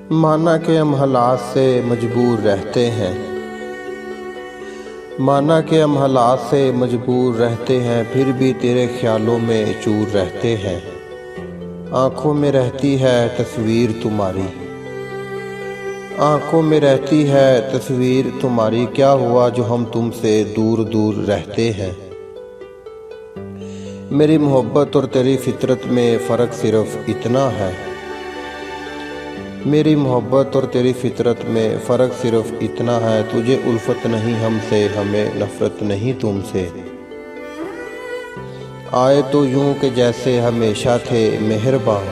माना कि हम हालात से मजबूर रहते हैं, माना कि हम हालात से मजबूर रहते हैं, फिर भी तेरे ख्यालों में चूर रहते हैं। आँखों में रहती है तस्वीर तुम्हारी, आँखों में रहती है तस्वीर तुम्हारी। क्या हुआ जो हम तुमसे दूर दूर रहते हैं। मेरी मोहब्बत और तेरी फितरत में फ़र्क सिर्फ इतना है, मेरी मोहब्बत और तेरी फितरत में फ़र्क सिर्फ इतना है। तुझे उल्फत नहीं हमसे, हमें नफ़रत नहीं तुमसे। आए तो यूं कि जैसे हमेशा थे मेहरबान,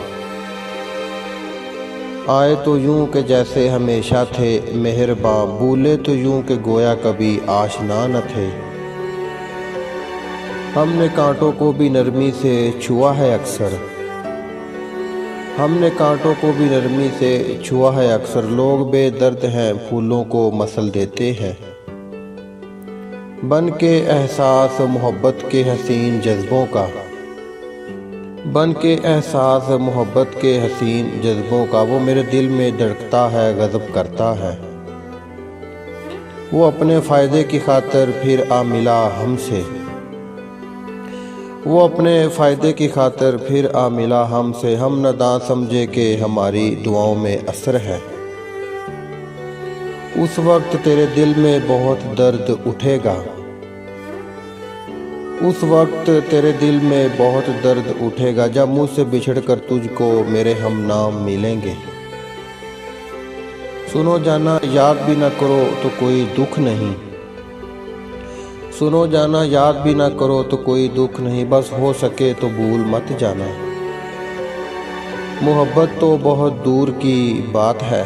आए तो यूं कि जैसे हमेशा थे मेहरबान। भूले तो यूं कि गोया कभी आशना न थे। हमने कांटों को भी नरमी से छुआ है अक्सर, हमने कांटों को भी नरमी से छुआ है अक्सर। लोग बेदर्द हैं फूलों को मसल देते हैं, बन के एहसास मोहब्बत के हसीन जज्बों का, बन के एहसास मोहब्बत के हसीन जज्बों का। वो मेरे दिल में धड़कता है, गज़ब करता है। वो अपने फ़ायदे की खातिर फिर आ मिला हमसे, वो अपने फ़ायदे की खातिर फिर आ मिला हमसे। हम नादान समझे कि हमारी दुआओं में असर है। उस वक्त तेरे दिल में बहुत दर्द उठेगा, उस वक्त तेरे दिल में बहुत दर्द उठेगा, जब मुझसे बिछड़ कर तुझको मेरे हम नाम मिलेंगे। सुनो जाना याद भी ना करो तो कोई दुख नहीं, सुनो जाना याद भी ना करो तो कोई दुख नहीं। बस हो सके तो भूल मत जाना। मोहब्बत तो बहुत दूर की बात है,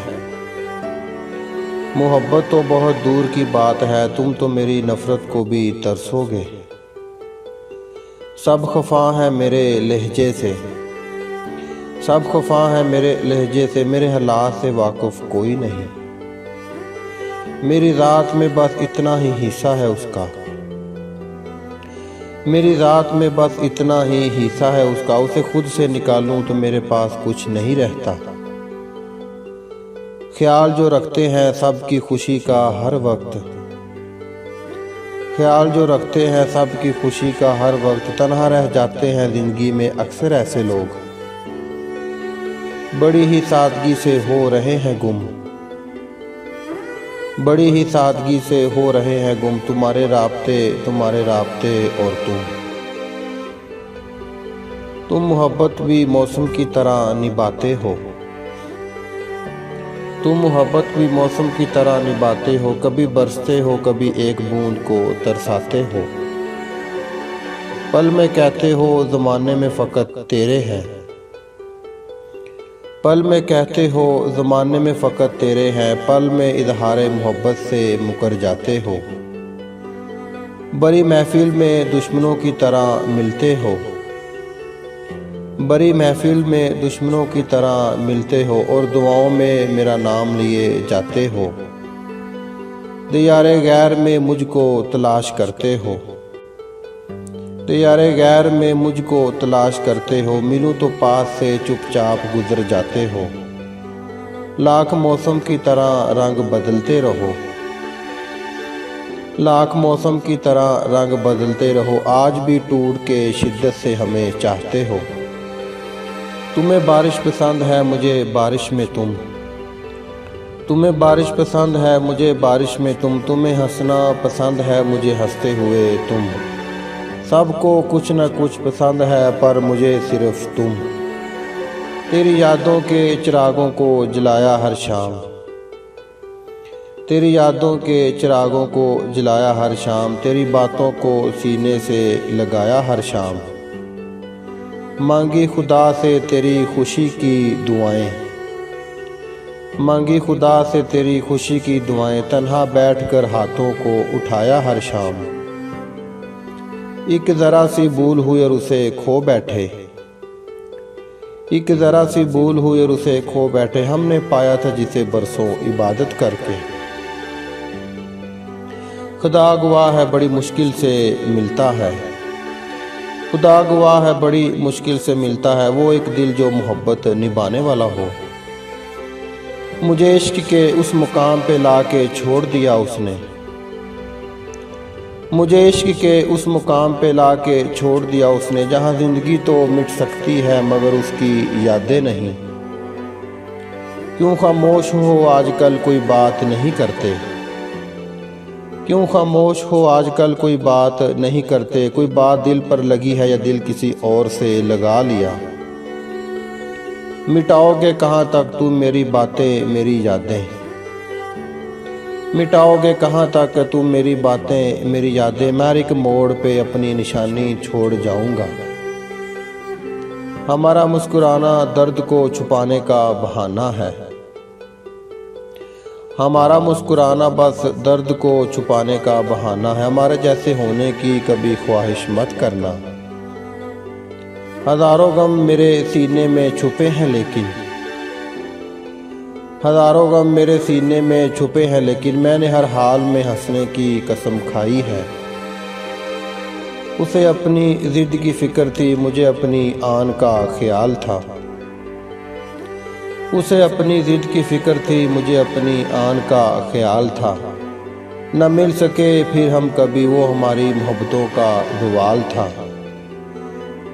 मोहब्बत तो बहुत दूर की बात है। तुम तो मेरी नफ़रत को भी तरसोगे। सब खफा है मेरे लहजे से, सब खफा है मेरे लहजे से। मेरे हालात से वाकिफ़ कोई नहीं। मेरी रात में बस इतना ही हिस्सा है उसका, मेरी रात में बस इतना ही हिस्सा है उसका। उसे खुद से निकालूं तो मेरे पास कुछ नहीं रहता। ख्याल जो रखते हैं सबकी खुशी का हर वक्त, ख्याल जो रखते हैं सबकी खुशी का हर वक्त। तन्हा रह जाते हैं ज़िंदगी में अक्सर ऐसे लोग, बड़ी ही सादगी से हो रहे हैं गुम, बड़ी ही सादगी से हो रहे हैं गुम। तुम्हारे राब्ते और तुम मोहब्बत भी मौसम की तरह निभाते हो, तुम मोहब्बत भी मौसम की तरह निभाते हो। कभी बरसते हो, कभी एक बूंद को तरसाते हो। पल में कहते हो ज़माने में फ़कत तेरे हैं, पल में कहते हो ज़माने में फ़कत तेरे हैं। पल में इज़हारे मोहब्बत से मुकर जाते हो। बड़ी महफिल में दुश्मनों की तरह मिलते हो, बड़ी महफिल में दुश्मनों की तरह मिलते हो। और दुआओं में मेरा नाम लिए जाते हो। दियारे गैर में मुझको तलाश करते हो, दियारे गैर में मुझको तलाश करते हो। मिलूं तो पास से चुपचाप गुजर जाते हो। लाख मौसम की तरह रंग बदलते रहो, लाख मौसम की तरह रंग बदलते रहो। आज भी टूट के शिद्दत से हमें चाहते हो। तुम्हें बारिश पसंद है, मुझे बारिश में तुम, तुम्हें बारिश पसंद है, मुझे बारिश में तुम। तुम्हें हंसना पसंद है, मुझे हंसते हुए तुम। सबको कुछ न कुछ पसंद है पर मुझे सिर्फ तुम। तेरी यादों के चिरागों को जलाया हर शाम, तेरी यादों के चिरागों को जलाया हर शाम। तेरी बातों को सीने से लगाया हर शाम। मांगी खुदा से तेरी खुशी की दुआएं, मांगी खुदा से तेरी खुशी की दुआएं। तन्हा बैठकर हाथों को उठाया हर शाम। एक ज़रा सी भूल हुई और उसे खो बैठे, एक ज़रा सी भूल हुई और उसे खो बैठे। हमने पाया था जिसे बरसों इबादत करके। खुदा गवाह है बड़ी मुश्किल से मिलता है, खुदा गवाह है बड़ी मुश्किल से मिलता है। वो एक दिल जो मोहब्बत निभाने वाला हो। मुझे इश्क के उस मुकाम पे ला के छोड़ दिया उसने, मुझे इश्क के उस मुकाम पे ला के छोड़ दिया उसने, जहाँ ज़िंदगी तो मिट सकती है मगर उसकी यादें नहीं। क्यों खामोश हो आजकल कोई बात नहीं करते, क्यों खामोश हो आजकल कोई बात नहीं करते। कोई बात दिल पर लगी है या दिल किसी और से लगा लिया। मिटाओगे कहाँ तक तुम मेरी बातें मेरी यादें, मिटाओगे कहाँ तक तुम मेरी बातें मेरी यादें। मैं हर एक मोड़ पे अपनी निशानी छोड़ जाऊंगा। हमारा मुस्कुराना दर्द को छुपाने का बहाना है, हमारा मुस्कुराना बस दर्द को छुपाने का बहाना है। हमारे जैसे होने की कभी ख्वाहिश मत करना। हज़ारों गम मेरे सीने में छुपे हैं लेकिन, हज़ारों गम मेरे सीने में छुपे हैं लेकिन मैंने हर हाल में हंसने की कसम खाई है। उसे अपनी ज़िद की फ़िक्र थी, मुझे अपनी आन का ख्याल था। उसे अपनी ज़िद की फ़िक्र थी, मुझे अपनी आन का ख्याल था। न मिल सके फिर हम कभी, वो हमारी मोहब्बतों का ज़वाल था।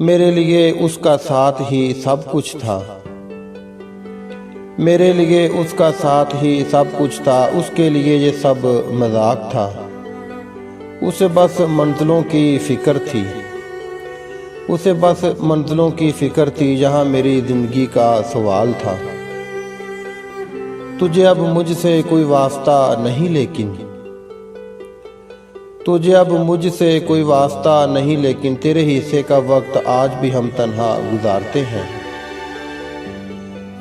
मेरे लिए उसका साथ ही सब कुछ था, मेरे लिए उसका साथ ही सब कुछ था। उसके लिए ये सब मजाक था। उसे बस मंजिलों की फ़िक्र थी, उसे बस मंजिलों की फ़िक्र थी जहाँ मेरी ज़िंदगी का सवाल था। तुझे अब मुझसे कोई वास्ता नहीं लेकिन, तुझे अब मुझसे कोई वास्ता नहीं लेकिन तेरे हिस्से का वक्त आज भी हम तन्हा गुजारते हैं।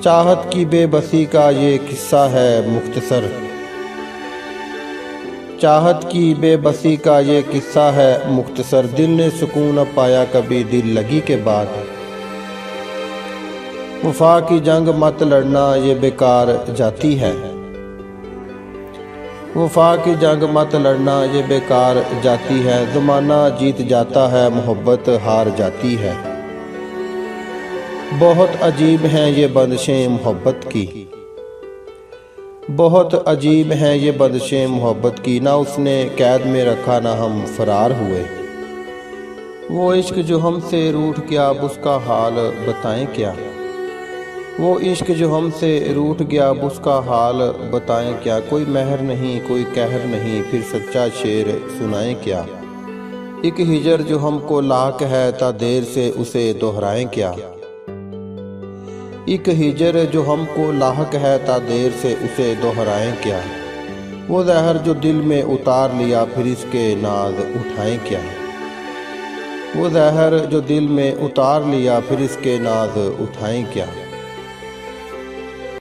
चाहत की बेबसी का ये किस्सा है मुख्तसर, चाहत की बेबसी का ये किस्सा है मुख्तसर। दिल ने सुकून न पाया कभी दिल लगी के बाद। वफा की जंग मत लड़ना ये बेकार जाती है, वफा की जंग मत लड़ना ये बेकार जाती है। ज़माना जीत जाता है मोहब्बत हार जाती है। बहुत अजीब हैं ये बंदिशें मोहब्बत की, बहुत अजीब हैं ये बंदिशें मोहब्बत की। ना उसने कैद में रखा ना हम फरार हुए। वो इश्क जो हमसे रूठ गया अब उसका हाल बताएं क्या, वो इश्क जो हमसे रूठ गया अब उसका हाल बताएं क्या। कोई महर नहीं कोई कहर नहीं फिर सच्चा शेर सुनाएं क्या। एक हिजर जो हमको लाक है ता देर से उसे दोहराएं क्या, एक हिजर जो हमको लाहक है ता देर से उसे दोहराएं क्या। वो जहर जो दिल में उतार लिया फिर इसके नाज उठाएं क्या, वो जहर जो दिल में उतार लिया फिर इसके नाज उठाएं क्या।